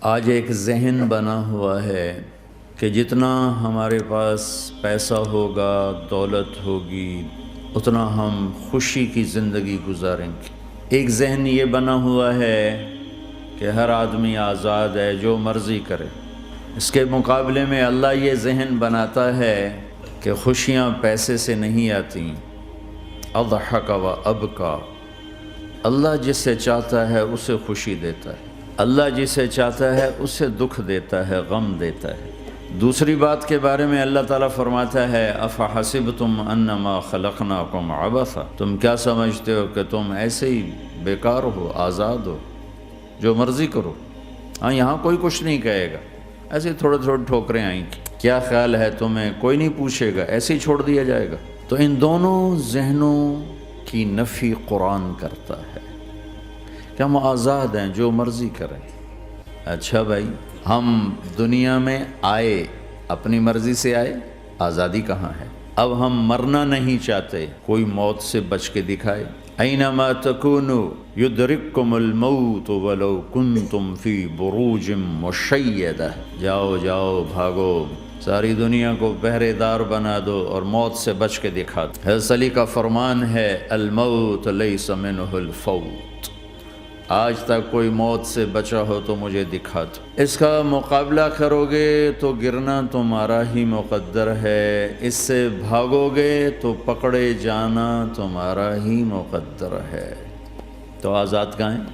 آج ایک ذہن بنا ہوا ہے کہ جتنا ہمارے پاس پیسہ ہوگا، دولت ہوگی، اتنا ہم خوشی کی زندگی گزاریں گے۔ ایک ذہن یہ بنا ہوا ہے کہ ہر آدمی آزاد ہے، جو مرضی کرے۔ اس کے مقابلے میں اللہ یہ ذہن بناتا ہے کہ خوشیاں پیسے سے نہیں آتی۔ اضحک و ابکا، اللہ جسے چاہتا ہے اسے خوشی دیتا ہے، اللہ جسے چاہتا ہے اسے دکھ دیتا ہے، غم دیتا ہے۔ دوسری بات کے بارے میں اللہ تعالیٰ فرماتا ہے افحسبتم انما خلقناکم عبثا، تم کیا سمجھتے ہو کہ تم ایسے ہی بیکار ہو، آزاد ہو، جو مرضی کرو۔ ہاں، یہاں کوئی کچھ نہیں کہے گا، ایسے تھوڑے تھوڑے ٹھوکریں آئیں گی، کیا خیال ہے تمہیں، کوئی نہیں پوچھے گا، ایسے ہی چھوڑ دیا جائے گا۔ تو ان دونوں ذہنوں کی نفی قرآن کرتا ہے کہ ہم آزاد ہیں، جو مرضی کریں۔ اچھا بھائی، ہم دنیا میں آئے اپنی مرضی سے آئے، آزادی کہاں ہے؟ اب ہم مرنا نہیں چاہتے، کوئی موت سے بچ کے دکھائے۔ اینما تکونوا یدرککم الموت ولو کنتم فی بروج مشیدہ، جاؤ جاؤ بھاگو، ساری دنیا کو پہرے دار بنا دو اور موت سے بچ کے دکھا دو۔ حضرت علی کا فرمان ہے الموت لیس منہ الفوت، آج تک کوئی موت سے بچا ہو تو مجھے دکھا دو۔ اس کا مقابلہ کرو گے تو گرنا تمہارا ہی مقدر ہے، اس سے بھاگو گے تو پکڑے جانا تمہارا ہی مقدر ہے۔ تو آزاد کہاں ہیں؟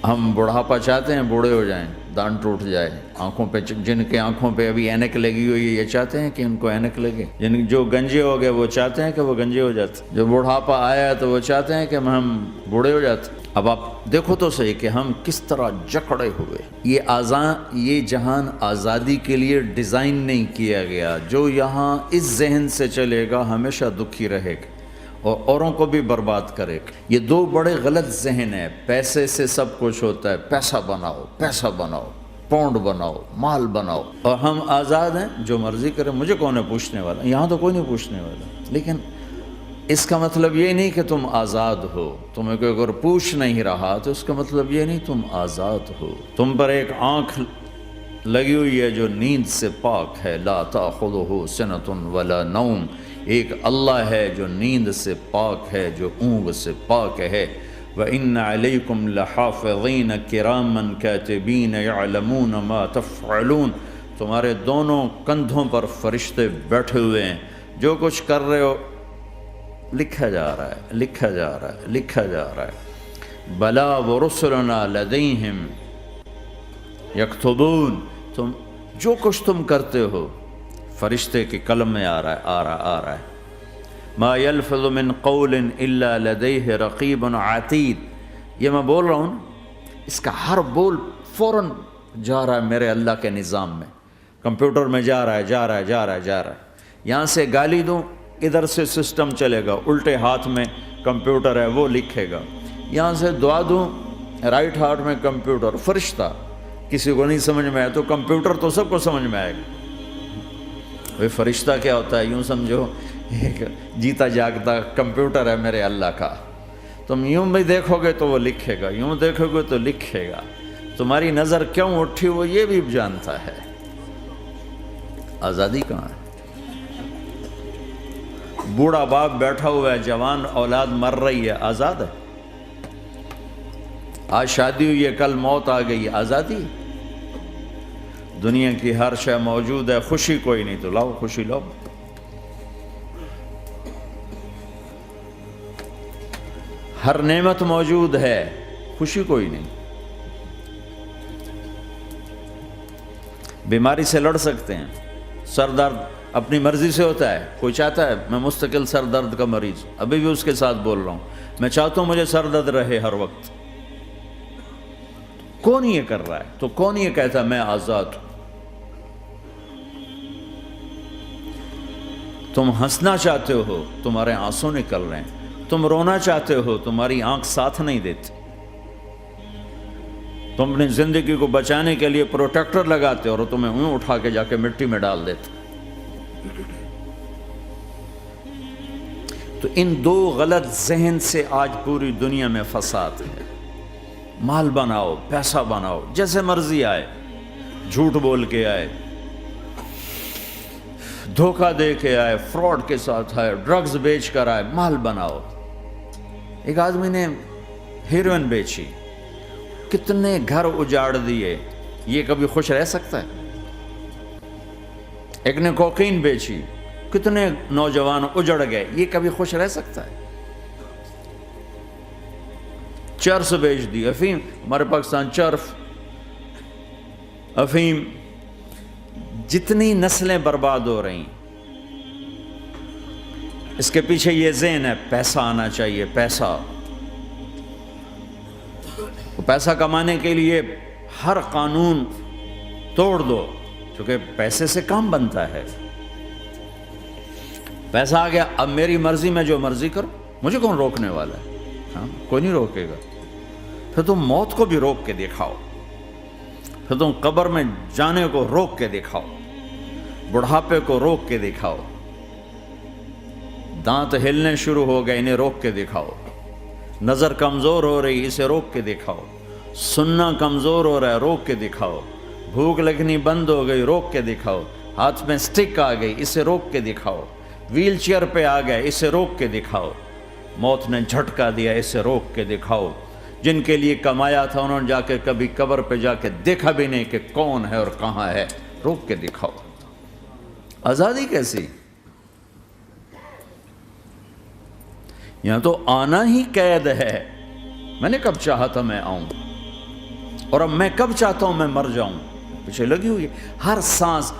ہم بڑھاپا چاہتے ہیں، بوڑھے ہو جائیں، دان ٹوٹ جائے، آنکھوں پہ، جن کے آنکھوں پہ ابھی اینک لگی ہوئی ہے یہ چاہتے ہیں کہ ان کو اینک لگے، جو گنجے ہو گئے وہ چاہتے ہیں کہ وہ گنجے ہو جاتے، جو بڑھاپا آیا تو وہ چاہتے ہیں کہ ہم بوڑھے ہو جاتے۔ اب آپ دیکھو تو صحیح کہ ہم کس طرح جکڑے ہوئے۔ یہ جہان آزادی کے لیے ڈیزائن نہیں کیا گیا۔ جو یہاں اس ذہن سے چلے گا ہمیشہ دکھی رہے گا اور اوروں کو بھی برباد کرے گا۔ یہ دو بڑے غلط ذہن ہیں۔ پیسے سے سب کچھ ہوتا ہے، پیسہ بناؤ، پیسہ بناؤ، پاؤنڈ بناؤ، مال بناؤ، اور ہم آزاد ہیں، جو مرضی کریں، مجھے کون ہے پوچھنے والا؟ یہاں تو کوئی نہیں پوچھنے والا۔ لیکن اس کا مطلب یہ نہیں کہ تم آزاد ہو، تمہیں کوئی اگر پوچھ نہیں رہا تو اس کا مطلب یہ نہیں تم آزاد ہو۔ تم پر ایک آنکھ لگی ہوئی ہے جو نیند سے پاک ہے، لا تأخذہ سنۃ ولا نوم، ایک اللہ ہے جو نیند سے پاک ہے، جو اونگ سے پاک ہے۔ وَإِنَّ عَلَيْكُمْ لَحَافِظِينَ كِرَامًا كَاتِبِينَ يَعْلَمُونَ مَا تَفْعَلُونَ، تمہارے دونوں کندھوں پر فرشتے بیٹھے ہوئے ہیں، جو کچھ کر رہے ہو لکھا جا رہا ہے، لکھا جا رہا ہے، لکھا جا رہا ہے۔ بلا وَرُسُلُنَا لَدَيْهِمْ يَكْتُبُونَ، تم جو کچھ تم کرتے ہو فرشتے کے قلم میں آ رہا ہے۔ ما يلفظ من قول الا لديه رقیب عتید، یہ میں بول رہا ہوں، اس کا ہر بول فوراً جا رہا ہے میرے اللہ کے نظام میں، کمپیوٹر میں جا رہا ہے، جا رہا ہے، جا رہا ہے، جا رہا ہے۔ یہاں سے گالی دوں، ادھر سے سسٹم چلے گا، الٹے ہاتھ میں کمپیوٹر ہے، وہ لکھے گا۔ یہاں سے دعا دوں، رائٹ ہاتھ میں کمپیوٹر، فرشتہ، کسی کو نہیں سمجھ میں آیا تو کمپیوٹر تو سب کو سمجھ میں آئے گا۔ وہ فرشتہ کیا ہوتا ہے؟ یوں سمجھو ایک جیتا جاگتا کمپیوٹر ہے میرے اللہ کا۔ تم یوں بھی دیکھو گے تو وہ لکھے گا، یوں دیکھو گے تو لکھے گا۔ تمہاری نظر کیوں اٹھی وہ یہ بھی جانتا ہے۔ آزادی کہاں ہے؟ بوڑھا باپ بیٹھا ہوا ہے، جوان اولاد مر رہی ہے، آزاد ہے؟ آج شادی ہوئی ہے، کل موت آ گئی، آزادی؟ دنیا کی ہر شے موجود ہے، خوشی کوئی نہیں، تو لاؤ خوشی لاؤ۔ ہر نعمت موجود ہے، خوشی کوئی نہیں۔ بیماری سے لڑ سکتے ہیں، سر درد اپنی مرضی سے ہوتا ہے، کوئی چاہتا ہے میں مستقل سر درد کا مریض، ابھی بھی اس کے ساتھ بول رہا ہوں، میں چاہتا ہوں مجھے سر درد رہے ہر وقت۔ کون یہ کر رہا ہے؟ تو کون یہ کہتا ہے میں آزاد ہوں؟ تم ہنسنا چاہتے ہو، تمہارے آنسو نکل رہے ہیں، تم رونا چاہتے ہو، تمہاری آنکھ ساتھ نہیں دیتی، تم اپنی زندگی کو بچانے کے لیے پروٹیکٹر لگاتے ہو اور تمہیں اون اٹھا کے جا کے مٹی میں ڈال دیتے۔ تو ان دو غلط ذہن سے آج پوری دنیا میں فساد ہے۔ مال بناؤ، پیسہ بناؤ، جیسے مرضی آئے، جھوٹ بول کے آئے، دھوکہ دے کے آئے، فراڈ کے ساتھ آئے، ڈرگز بیچ کر آئے، مال بناؤ۔ ایک آدمی نے ہیروئن بیچی، کتنے گھر اجاڑ دیے، یہ کبھی خوش رہ سکتا ہے؟ ایک نے کوکین بیچی، کتنے نوجوان اجڑ گئے، یہ کبھی خوش رہ سکتا ہے؟ چرس بیچ دی، افیم، ہمارے پاکستان چرف، افیم، جتنی نسلیں برباد ہو رہی، اس کے پیچھے یہ ذہن ہے پیسہ آنا چاہیے، پیسہ۔ پیسہ کمانے کے لیے ہر قانون توڑ دو، کیونکہ پیسے سے کام بنتا ہے۔ پیسہ آ گیا، اب میری مرضی میں جو مرضی کرو، مجھے کون روکنے والا ہے؟ ہاں، کوئی نہیں روکے گا۔ پھر تم موت کو بھی روک کے دکھاؤ، پھر تم قبر میں جانے کو روک کے دکھاؤ، بڑھاپے کو روک کے دکھاؤ، دانت ہلنے شروع ہو گئے، انہیں روک کے دکھاؤ، نظر کمزور ہو رہی، اسے روک کے دکھاؤ، سننا کمزور ہو رہا ہے، روک کے دکھاؤ، بھوک لگنی بند ہو گئی، روک کے دکھاؤ، ہاتھ میں سٹک آ گئی، اسے روک کے دکھاؤ، ویل چیئر پہ آ گئے، اسے روک کے دکھاؤ، موت نے جھٹکا دیا، اسے روک کے دکھاؤ۔ جن کے لیے کمایا تھا انہوں نے جا کے کبھی قبر پہ جا کے دیکھا بھی نہیں کہ کون ہے اور کہاں ہے، روک کے دکھاؤ۔ آزادی کیسی؟ یہاں تو آنا ہی قید ہے۔ میں نے کب چاہا تھا میں آؤں، اور اب میں کب چاہتا ہوں میں مر جاؤں، پیچھے لگی ہوئی ہے۔ ہر سانس،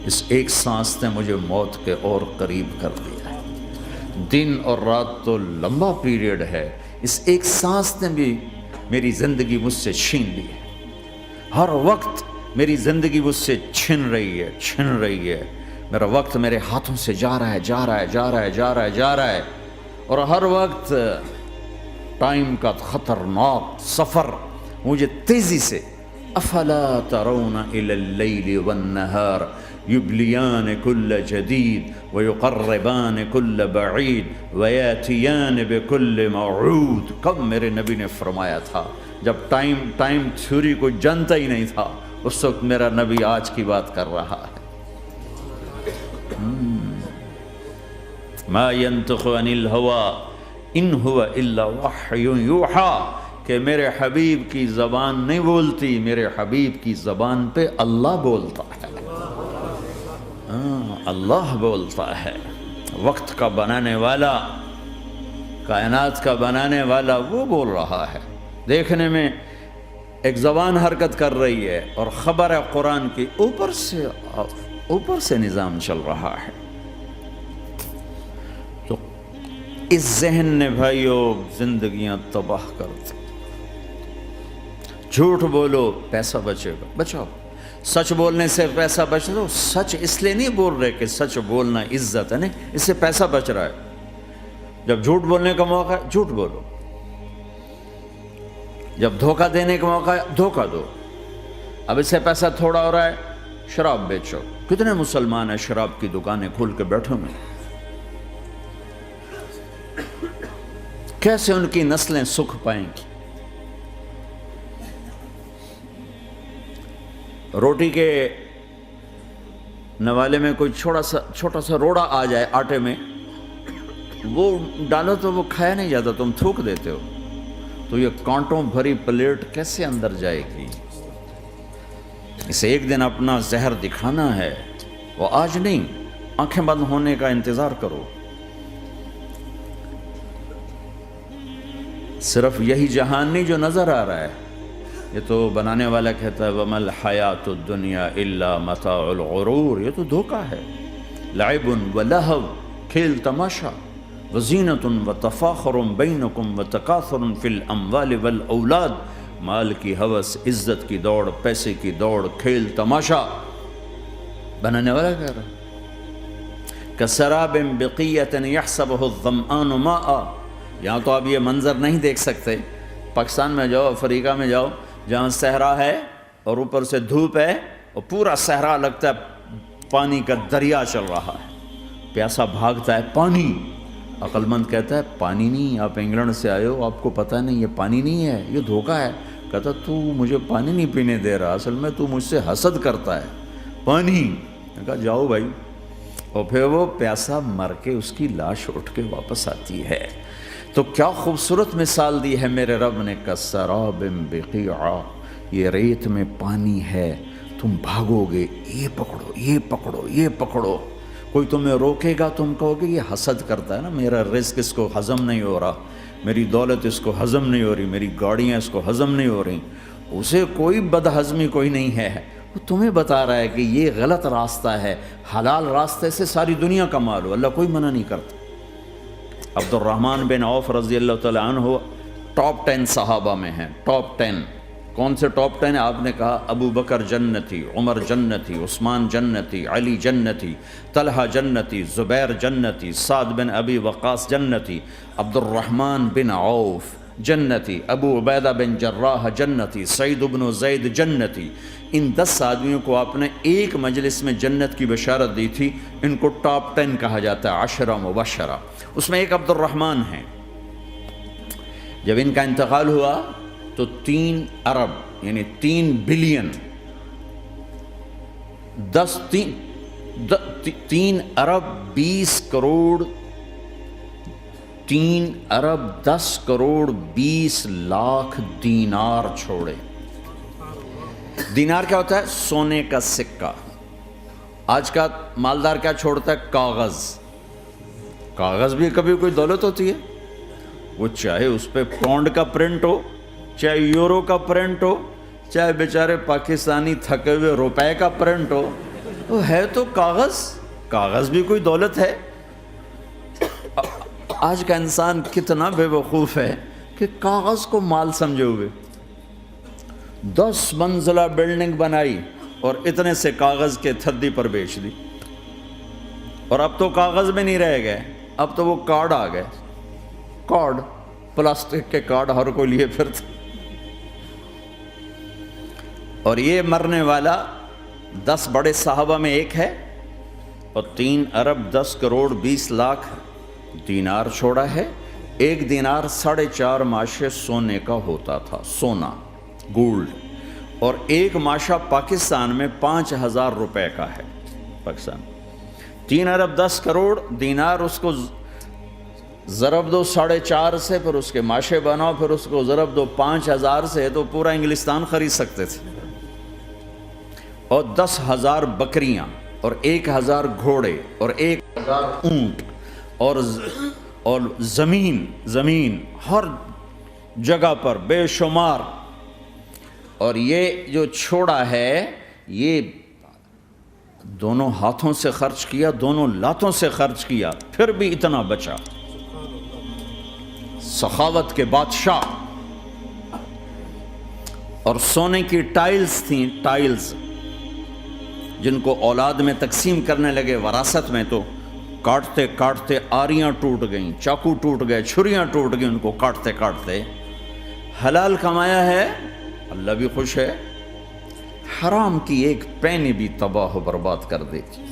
اس ایک سانس نے مجھے موت کے اور قریب کر دیا ہے۔ دن اور رات تو لمبا پیریڈ ہے، اس ایک سانس نے بھی میری زندگی مجھ سے چھین لی ہے۔ ہر وقت میری زندگی مجھ سے چھن رہی ہے۔ میرا وقت میرے ہاتھوں سے جا رہا ہے، اور ہر وقت ٹائم کا خطرناک سفر مجھے تیزی سے، افلا ترون الی اللیل والنہار یبلیان کل جدید ویقربان کل بعید ویاتیان بکل موعود۔ کب میرے نبی نے فرمایا تھا، جب ٹائم تھیوری کو جانتا ہی نہیں تھا، اس وقت میرا نبی آج کی بات کر رہا ہے۔ ما ینطق عن الہوی ان ہوا الا وحی یوحی، کہ میرے حبیب کی زبان نہیں بولتی، میرے حبیب کی زبان پہ اللہ بولتا ہے۔ اللہ بولتا ہے۔ وقت کا بنانے والا، کائنات کا بنانے والا وہ بول رہا ہے۔ دیکھنے میں ایک زبان حرکت کر رہی ہے اور خبر ہے قرآن کی، اوپر سے نظام چل رہا ہے۔ تو اس ذہن نے بھائیوں زندگیاں تباہ کر دی۔ جھوٹ بولو پیسہ بچے گا، بچاؤ۔ سچ بولنے سے پیسہ بچ دو۔ سچ اس لیے نہیں بول رہے کہ سچ بولنا عزت ہے، نہیں، اس سے پیسہ بچ رہا ہے۔ جب جھوٹ بولنے کا موقع ہے جھوٹ بولو، جب دھوکہ دینے کا موقع ہے دھوکہ دو۔ اب اس سے پیسہ تھوڑا ہو رہا ہے، شراب بیچو۔ کتنے مسلمان ہیں شراب کی دکانیں کھول کے بیٹھے ہوئے، کیسے ان کی نسلیں سکھ پائیں گی؟ روٹی کے نوالے میں کوئی چھوٹا سا روڑا آ جائے آٹے میں، وہ ڈالو تو وہ کھایا نہیں جاتا، تم تھوک دیتے ہو، تو یہ کانٹوں بھری پلیٹ کیسے اندر جائے گی؟ اسے ایک دن اپنا زہر دکھانا ہے، وہ آج نہیں، آنکھیں بند ہونے کا انتظار کرو۔ صرف یہی جہان نہیں جو نظر آ رہا ہے، یہ تو بنانے والا کہتا ہے وَمَا الْحَيَاةُ الدُّنْيَا إِلَّا مَتَاعُ الْغُرُورِ، یہ تو دھوکہ ہے۔ لَعِبٌ وَلَهْوٌ، کھیل تماشا، وَزِينَةٌ وَتَفَاخُرٌ بَيْنَكُمْ وَتَكَاثُرٌ فِي الْأَمْوَالِ وَالْأَوْلَادِ، مال کی ہوس، عزت کی دوڑ، پیسے کی دوڑ، کھیل تماشا۔ بنانے والا کہہ رہا ہے كَسَرَابٍ بِقِيَّةٍ يَحْسَبُهُ الظَّمْآنُ مَاءً۔ یہاں تو آپ یہ منظر نہیں دیکھ سکتے، پاکستان میں جاؤ، افریقہ میں جاؤ، جہاں صحرا ہے اور اوپر سے دھوپ ہے اور پورا صحرا لگتا ہے پانی کا دریا چل رہا ہے، پیاسا بھاگتا ہے پانی۔ عقل مند کہتا ہے پانی نہیں، آپ انگلینڈ سے آئے ہو، آپ کو پتہ نہیں یہ پانی نہیں ہے، یہ دھوکہ ہے۔ کہتا تو مجھے پانی نہیں پینے دے رہا، اصل میں تو مجھ سے حسد کرتا ہے، پانی۔ میں کہا جاؤ بھائی، اور پھر وہ پیاسا مر کے اس کی لاش اٹھ کے واپس آتی ہے۔ تو کیا خوبصورت مثال دی ہے میرے رب نے، کسراب بقیعہ، یہ ریت میں پانی ہے، تم بھاگو گے، یہ پکڑو یہ پکڑو یہ پکڑو، کوئی تمہیں روکے گا، تم کہو گے یہ حسد کرتا ہے نا، میرا رزق اس کو ہضم نہیں ہو رہا، میری دولت اس کو ہضم نہیں ہو رہی، میری گاڑیاں اس کو ہضم نہیں ہو رہی، اسے کوئی بد ہضمی کوئی نہیں ہے، وہ تمہیں بتا رہا ہے کہ یہ غلط راستہ ہے، حلال راستے سے ساری دنیا کا مال ہو، اللہ کوئی منع نہیں کرتا۔ عبد الرحمن بن عوف رضی اللہ تعالیٰ عنہ ٹاپ 10 صحابہ میں ہیں، ٹاپ 10۔ کون سے ٹاپ 10 ہیں؟ آپ نے کہا ابو بکر جنتی، عمر جنتی، عثمان جنتی، علی جنتی، طلحہ جنتی، زبیر جنتی، سعد بن ابی وقاص جنتی، عبد الرحمن بن عوف جنتی، ابو عبیدہ بن جراح جنتی، سعید بن زید جنتی۔ ان 10 آدمیوں کو آپ نے ایک مجلس میں جنت کی بشارت دی تھی، ان کو ٹاپ 10 کہا جاتا ہے، 10 مبشرہ۔ اس میں ایک عبد الرحمن ہیں۔ جب ان کا انتقال ہوا تو 3 ارب یعنی 3 بلین 3 ارب 20 کروڑ 3 ارب 10 کروڑ 20 لاکھ دینار چھوڑے۔ دینار کیا ہوتا ہے؟ سونے کا سکہ۔ آج کا مالدار کیا چھوڑتا ہے؟ کاغذ۔ کاغذ بھی کبھی کوئی دولت ہوتی ہے، وہ چاہے اس پہ پاؤنڈ کا پرنٹ ہو، چاہے یورو کا پرنٹ ہو، چاہے بیچارے پاکستانی تھکے ہوئے روپے کا پرنٹ ہو، وہ ہے تو کاغذ۔ کاغذ بھی کوئی دولت ہے۔ آج کا انسان کتنا بے وقوف ہے کہ کاغذ کو مال سمجھے ہوئے۔ 10 منزلہ بلڈنگ بنائی اور اتنے سے کاغذ کے تھدی پر بیچ دی، اور اب تو کاغذ میں نہیں رہ گئے، اب تو وہ کارڈ آ گئے، کارڈ، پلاسٹک کے کارڈ ہر کوئی لیے پھرتا۔ اور یہ مرنے والا 10 بڑے صحابہ میں ایک ہے، اور 3 ارب 10 کروڑ 20 لاکھ دینار چھوڑا ہے۔ ایک دینار 4.5 ماشے سونے کا ہوتا تھا، سونا، گولڈ، اور ایک ماشا پاکستان میں 5,000 روپے کا ہے۔ پاکستان 3 ارب 10 کروڑ دینار، اس کو ضرب دو 4.5 سے، پھر اس کے ماشے بناؤ، پھر اس کو ضرب دو 5,000 سے، تو پورا انگلستان خرید سکتے تھے۔ اور 10,000 بکریاں، اور 1,000 گھوڑے، اور 1,000 اونٹ، اور زمین ہر جگہ پر بے شمار۔ اور یہ جو چھوڑا ہے، یہ دونوں ہاتھوں سے خرچ کیا، دونوں لاتوں سے خرچ کیا، پھر بھی اتنا بچا۔ سخاوت کے بادشاہ۔ اور سونے کی ٹائلز تھیں، ٹائلز، جن کو اولاد میں تقسیم کرنے لگے وراثت میں، تو کاٹتے کاٹتے آریاں ٹوٹ گئیں، چاقو ٹوٹ گئے، چھریاں ٹوٹ گئیں، ان کو کاٹتے کاٹتے۔ حلال کمایا ہے، اللہ بھی خوش ہے، حرام کی ایک پینی بھی تباہ و برباد کر دیتی۔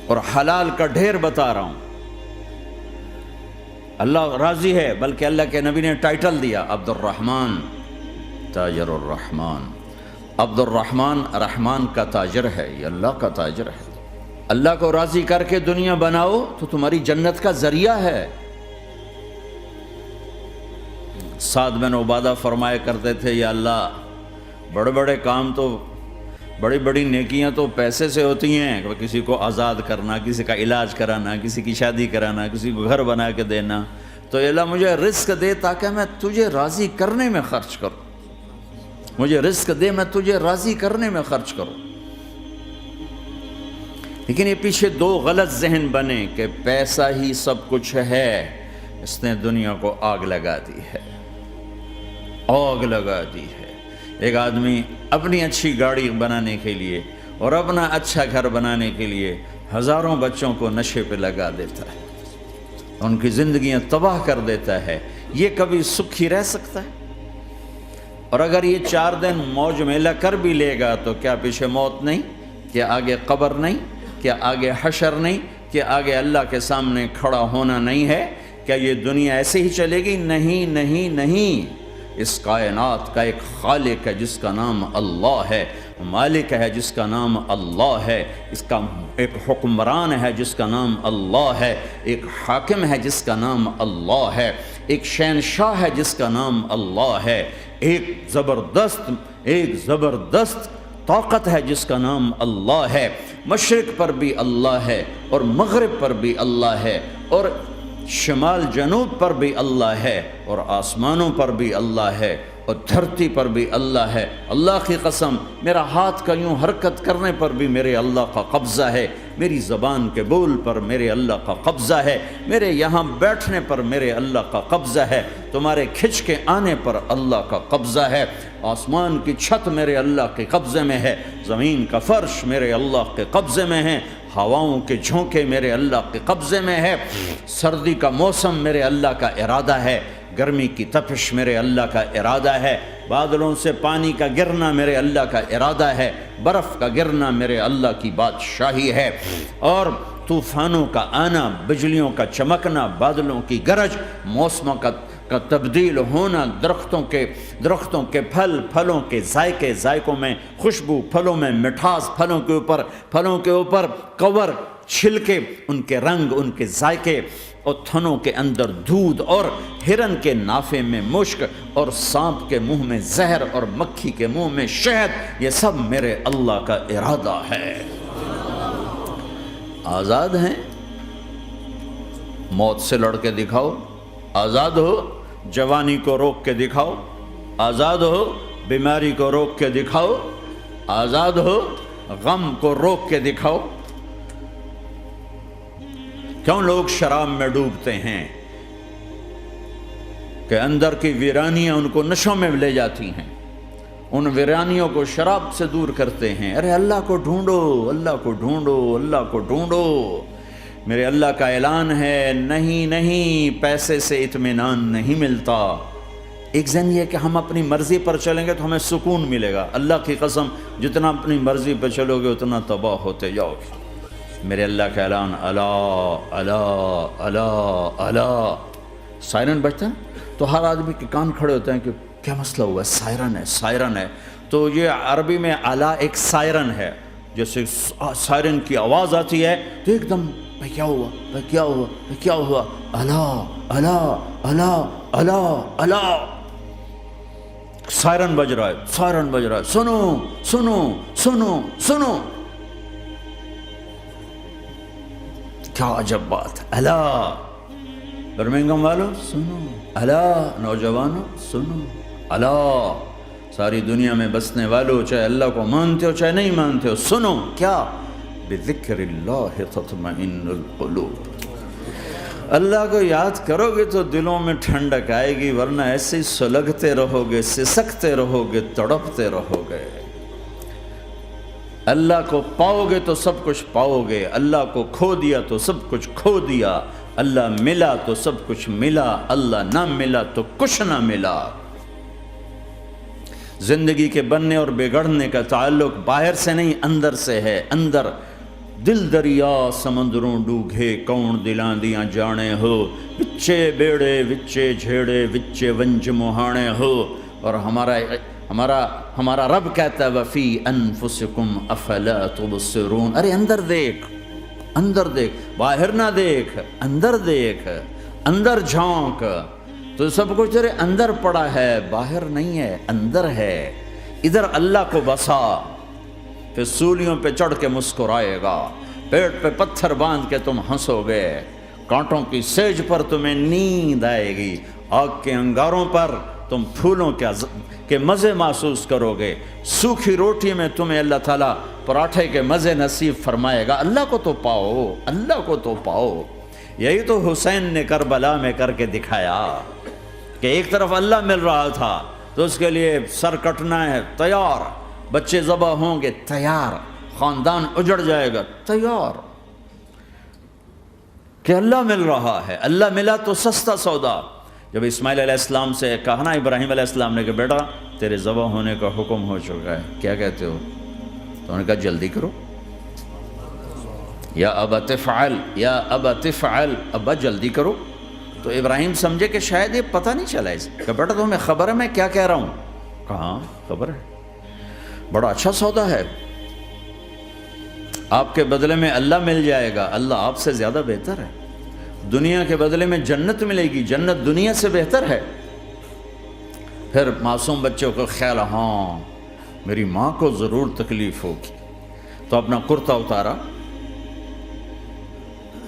اور حلال کا ڈھیر بتا رہا ہوں، اللہ راضی ہے، بلکہ اللہ کے نبی نے ٹائٹل دیا، عبد الرحمن تاجر الرحمن۔ عبد الرحمن رحمان کا تاجر ہے، یہ اللہ کا تاجر ہے۔ اللہ کو راضی کر کے دنیا بناؤ تو تمہاری جنت کا ذریعہ ہے۔ سعد بن عبادہ فرمایا کرتے تھے، یا اللہ بڑے بڑے کام تو، بڑی بڑی نیکیاں تو پیسے سے ہوتی ہیں، کسی کو آزاد کرنا، کسی کا علاج کرانا، کسی کی شادی کرانا، کسی کو گھر بنا کے دینا، تو یا اللہ مجھے رزق دے تاکہ میں تجھے راضی کرنے میں خرچ کروں، مجھے رزق دے میں تجھے راضی کرنے میں خرچ کروں۔ لیکن یہ پیچھے 2 غلط ذہن بنے کہ پیسہ ہی سب کچھ ہے، اس نے دنیا کو آگ لگا دی ہے، آگ لگا دی ہے۔ ایک آدمی اپنی اچھی گاڑی بنانے کے لیے اور اپنا اچھا گھر بنانے کے لیے ہزاروں بچوں کو نشے پہ لگا دیتا ہے، ان کی زندگیاں تباہ کر دیتا ہے۔ یہ کبھی سکھی رہ سکتا ہے؟ اور اگر یہ 4 دن موج میلہ کر بھی لے گا تو کیا پیچھے موت نہیں؟ کیا آگے قبر نہیں؟ کیا آگے حشر نہیں؟ کیا آگے اللہ کے سامنے کھڑا ہونا نہیں ہے؟ کیا یہ دنیا ایسے ہی چلے گی؟ نہیں نہیں نہیں، اس کائنات کا ایک خالق ہے جس کا نام اللہ ہے، مالک ہے جس کا نام اللہ ہے، اس کا ایک حکمران ہے جس کا نام اللہ ہے، ایک حاکم ہے جس کا نام اللہ ہے، ایک شہنشاہ ہے جس کا نام اللہ ہے، ایک زبردست طاقت ہے جس کا نام اللہ ہے، مشرق پر بھی اللہ ہے اور مغرب پر بھی اللہ ہے اور شمال جنوب پر بھی اللہ ہے اور آسمانوں پر بھی اللہ ہے اور دھرتی پر بھی اللہ ہے۔ اللہ کی قسم، میرا ہاتھ کا یوں حرکت کرنے پر بھی میرے اللہ کا قبضہ ہے، میری زبان کے بول پر میرے اللہ کا قبضہ ہے، میرے یہاں بیٹھنے پر میرے اللہ کا قبضہ ہے، تمہارے کھچ کے آنے پر اللہ کا قبضہ ہے، آسمان کی چھت میرے اللہ کے قبضے میں ہے، زمین کا فرش میرے اللہ کے قبضے میں ہے، ہواؤں کے جھونکے میرے اللہ کے قبضے میں ہے، سردی کا موسم میرے اللہ کا ارادہ ہے، گرمی کی تپش میرے اللہ کا ارادہ ہے، بادلوں سے پانی کا گرنا میرے اللہ کا ارادہ ہے، برف کا گرنا میرے اللہ کی بادشاہی ہے، اور طوفانوں کا آنا، بجلیوں کا چمکنا، بادلوں کی گرج، موسموں کا تبدیل ہونا، درختوں کے پھلوں کے ذائقوں میں خوشبو، پھلوں میں مٹھاس، پھلوں کے اوپر کور، چھلکے، ان کے رنگ، ان کے ذائقے، اور تھنوں کے اندر دودھ، اور ہرن کے نافے میں مشک، اور سانپ کے منہ میں زہر، اور مکھی کے منہ میں شہد، یہ سب میرے اللہ کا ارادہ ہے۔ آزاد ہیں؟ موت سے لڑ کے دکھاؤ، آزاد ہو، جوانی کو روک کے دکھاؤ، آزاد ہو، بیماری کو روک کے دکھاؤ، آزاد ہو، غم کو روک کے دکھاؤ۔ کیوں لوگ شراب میں ڈوبتے ہیں؟ کہ اندر کی ویرانیاں ان کو نشوں میں لے جاتی ہیں، ان ویرانیوں کو شراب سے دور کرتے ہیں۔ ارے اللہ کو ڈھونڈو، اللہ کو ڈھونڈو، اللہ کو ڈھونڈو۔ میرے اللہ کا اعلان ہے، نہیں پیسے سے اطمینان نہیں ملتا۔ ایک ذہن یہ کہ ہم اپنی مرضی پر چلیں گے تو ہمیں سکون ملے گا۔ اللہ کی قسم، جتنا اپنی مرضی پر چلو گے اتنا تباہ ہوتے جاؤ گے۔ میرے اللہ کا اعلان، اللہ اللہ اللہ اللہ، سائرن بجتا ہے تو ہر آدمی کے کان کھڑے ہوتے ہیں کہ کیا مسئلہ ہوا ہے، سائرن ہے۔ تو یہ عربی میں اعلیٰ ایک سائرن ہے، جیسے سائرن کی آواز آتی ہے تو ایک دم کیا ہوا، اللہ اللہ اللہ اللہ اللہ، سائرن بج رہا ہے، سنو سنو سنو سنو، کیا عجب بات ہے۔ اللہ برمنگم والوں سنو، اللہ نوجوانوں سنو، اللہ ساری دنیا میں بسنے والوں، چاہے اللہ کو مانتے ہو چاہے نہیں مانتے ہو، سنو، کیا؟ بذکر اللہ تطمئن القلوب، اللہ کو یاد کرو گے تو دلوں میں ٹھنڈک آئے گی، ورنہ ایسے ہی سلگتے رہو گے، سسکتے رہو گے، تڑپتے رہو گے۔ اللہ کو پاؤ گے تو سب کچھ پاؤ گے، اللہ کو کھو دیا تو سب کچھ کھو دیا، اللہ ملا تو سب کچھ ملا، اللہ نہ ملا تو کچھ نہ ملا۔ زندگی کے بننے اور بگڑنے کا تعلق باہر سے نہیں اندر سے ہے۔ اندر دل دریا سمندروں ڈوگے، کون دلاں دیاں جانے ہو، وچے بیڑے وچے جھیڑے وچے ونج مہانے ہو۔ اور ہمارا رب کہتا ہے وفی انفسکم افلا تبصرون، ارے اندر دیکھ، باہر نہ دیکھ، اندر جھانک، تو سب کچھ تیرے اندر پڑا ہے، باہر نہیں ہے، اندر ہے۔ ادھر اللہ کو بسا، پھر سولیوں پہ چڑھ کے مسکرائے گا، پیٹ پہ پتھر باندھ کے تم ہنسو گے، کانٹوں کی سیج پر تمہیں نیند آئے گی، آگ کے انگاروں پر تم پھولوں کے مزے محسوس کرو گے، سوکھی روٹی میں تمہیں اللہ تعالیٰ پراٹھے کے مزے نصیب فرمائے گا۔ اللہ کو تو پاؤ، اللہ کو تو پاؤ۔ یہی تو حسین نے کربلا میں کر کے دکھایا کہ ایک طرف اللہ مل رہا تھا تو اس کے لیے سر کٹنا ہے، تیار، بچے ذبح ہوں گے، تیار، خاندان اجڑ جائے گا، تیار، کہ اللہ مل رہا ہے۔ اللہ ملا تو سستا سودا۔ جب اسماعیل علیہ السلام سے کہا نا ابراہیم علیہ السلام نے کہ بیٹا تیرے ذبح ہونے کا حکم ہو چکا ہے، کیا کہتے ہو؟ تو انہوں نے کہا جلدی کرو، یا ابا تفعل، یا ابا تفعل، ابا جلدی کرو، تو ابراہیم سمجھے کہ شاید یہ پتہ نہیں چلا اسے، کہ بیٹا تمہیں خبر ہے میں کیا کہہ رہا ہوں؟ کہاں خبر ہے، بڑا اچھا سودا ہے، آپ کے بدلے میں اللہ مل جائے گا، اللہ آپ سے زیادہ بہتر ہے، دنیا کے بدلے میں جنت ملے گی، جنت دنیا سے بہتر ہے۔ پھر معصوم بچوں کو خیال، ہاں میری ماں کو ضرور تکلیف ہوگی، تو اپنا کرتا اتارا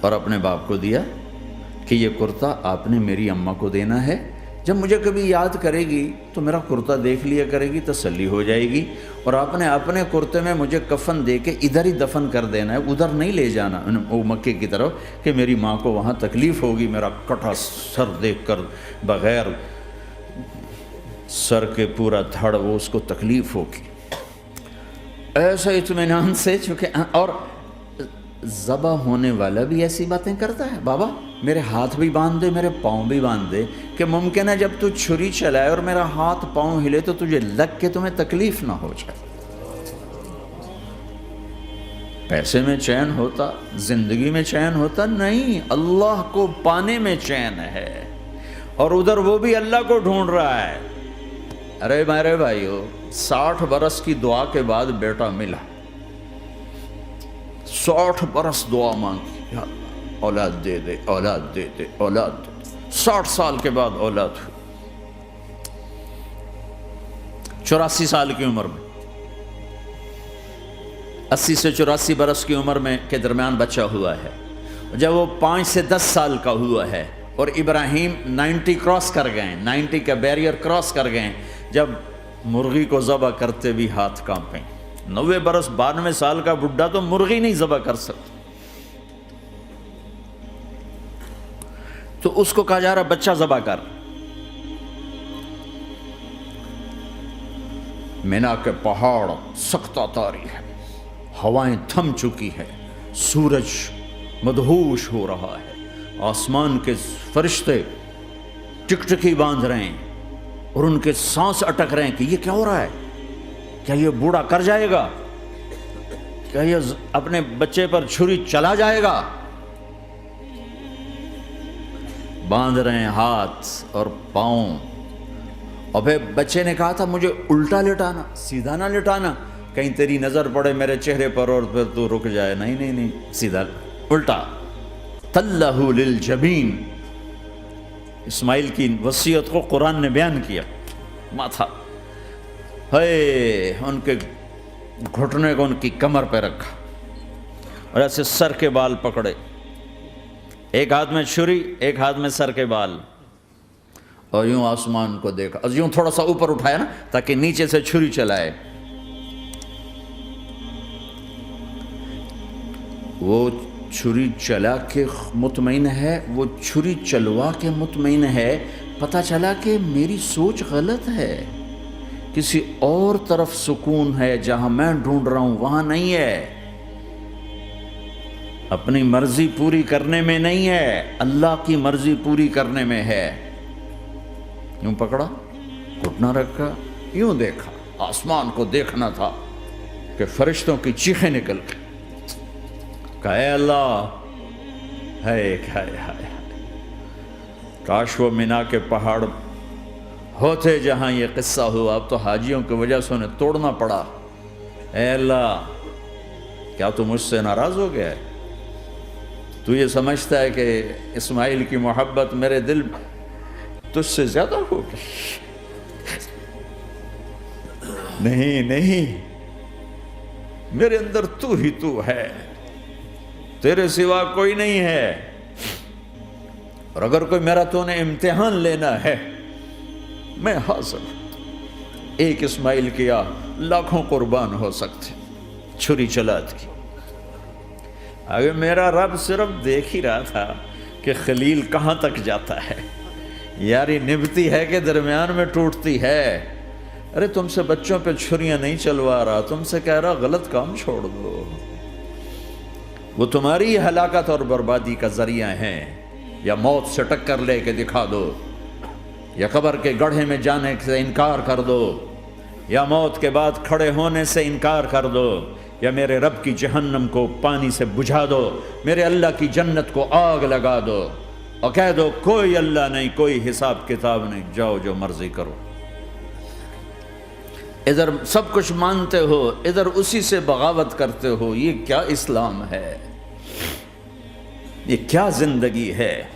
اور اپنے باپ کو دیا کہ یہ کرتا آپ نے میری اماں کو دینا ہے، جب مجھے کبھی یاد کرے گی تو میرا کرتا دیکھ لیا کرے گی، تسلی ہو جائے گی، اور آپ نے اپنے کرتے میں مجھے کفن دے کے ادھر ہی دفن کر دینا ہے، ادھر نہیں لے جانا وہ مکے کی طرف کہ میری ماں کو وہاں تکلیف ہوگی، میرا کٹا سر دیکھ کر بغیر سر کے پورا دھڑ وہ اس کو تکلیف ہوگی۔ ایسا اطمینان سے، چونکہ اور ذبح ہونے والا بھی ایسی باتیں کرتا ہے، بابا میرے ہاتھ بھی باندھ دے، میرے پاؤں بھی باندھ دے، کہ ممکن ہے جب تو چھری چلائے اور میرا ہاتھ پاؤں ہلے تو تجھے لگ کے تمہیں تکلیف نہ ہو جائے۔ پیسے میں چین ہوتا، زندگی میں چین ہوتا نہیں، اللہ کو پانے میں چین ہے، اور ادھر وہ بھی اللہ کو ڈھونڈ رہا ہے۔ ارے میرے بھائیو، 60 برس کی دعا کے بعد بیٹا ملا، 60 برس دعا مانگی، یا اللہ اولاد دے دے، اولاد دے دے، اولاد دے دے، 60 سال کے بعد اولاد ہوئی، 84 سال کی عمر میں، 80 سے 84 برس کی عمر میں کے درمیان بچہ ہوا ہے۔ جب وہ 5 سے 10 سال کا ہوا ہے اور ابراہیم 90 کراس کر گئے، 90 کا بیریئر کراس کر گئے، جب مرغی کو ذبح کرتے بھی ہاتھ کانپیں، 90 برس 92 سال کا بڈھا تو مرغی نہیں ذبح کر سکتا، تو اس کو کہا جا رہا بچہ ذبح کر۔ مینا کے پہاڑ سختہ تاری ہے، ہوائیں تھم چکی ہے، سورج مدہوش ہو رہا ہے، آسمان کے فرشتے ٹکٹکی باندھ رہے ہیں اور ان کے سانس اٹک رہے ہیں کہ یہ کیا ہو رہا ہے، کیا یہ بوڑھا کر جائے گا، کیا یہ اپنے بچے پر چھری چلا جائے گا؟ باندھ رہے ہیں ہاتھ اور پاؤں، اور پھر بچے نے کہا تھا مجھے الٹا لٹانا، سیدھا نہ لٹانا، کہیں تیری نظر پڑے میرے چہرے پر اور پھر تو رک جائے، نہیں نہیں نہیں، سیدھا الٹا۔ تلہ للجبین، اسماعیل کی وصیت کو قرآن نے بیان کیا، ماتھا ہے ان کے گھٹنے کو ان کی کمر پہ رکھا اور ایسے سر کے بال پکڑے، ایک ہاتھ میں چھری، ایک ہاتھ میں سر کے بال، اور یوں آسمان کو دیکھا، اور یوں تھوڑا سا اوپر اٹھایا نا تاکہ نیچے سے چھری چلائے۔ وہ چھری چلا کے مطمئن ہے، وہ چھری چلوا کے مطمئن ہے، پتہ چلا کہ میری سوچ غلط ہے، کسی اور طرف سکون ہے، جہاں میں ڈھونڈ رہا ہوں وہاں نہیں ہے، اپنی مرضی پوری کرنے میں نہیں ہے، اللہ کی مرضی پوری کرنے میں ہے۔ یوں پکڑا، گھٹنا رکھا، یوں دیکھا، آسمان کو دیکھنا تھا کہ فرشتوں کی چیخیں نکل گئی، کہ اے اللہ، ہائے ہائے ہائے، کاش وہ مینا کے پہاڑ ہوتے جہاں یہ قصہ ہوا، اب تو حاجیوں کی وجہ سے انہیں توڑنا پڑا۔ اے اللہ، کیا تو مجھ سے ناراض ہو گیا ہے؟ تو یہ سمجھتا ہے کہ اسماعیل کی محبت میرے دل تجھ سے زیادہ ہوگی؟ نہیں نہیں، میرے اندر تو ہی تو ہے، تیرے سوا کوئی نہیں ہے، اور اگر کوئی میرا تو نے امتحان لینا ہے میں حاضر ہوں۔ ایک اسماعیل کیا لاکھوں قربان ہو سکتے، چھری چلات کی۔ اگر میرا رب صرف دیکھ ہی رہا تھا کہ خلیل کہاں تک جاتا ہے، یاری نبھتی ہے کہ درمیان میں ٹوٹتی ہے۔ ارے تم سے بچوں پہ چھریاں نہیں چلوا رہا، تم سے کہہ رہا غلط کام چھوڑ دو، وہ تمہاری ہلاکت اور بربادی کا ذریعہ ہیں، یا موت سے ٹکر لے کے دکھا دو، یا قبر کے گڑھے میں جانے سے انکار کر دو، یا موت کے بعد کھڑے ہونے سے انکار کر دو، یا میرے رب کی جہنم کو پانی سے بجھا دو، میرے اللہ کی جنت کو آگ لگا دو۔ اور کہہ دو کوئی اللہ نہیں، کوئی حساب کتاب نہیں، جاؤ جو مرضی کرو۔ ادھر سب کچھ مانتے ہو، ادھر اسی سے بغاوت کرتے ہو۔ یہ کیا اسلام ہے؟ یہ کیا زندگی ہے؟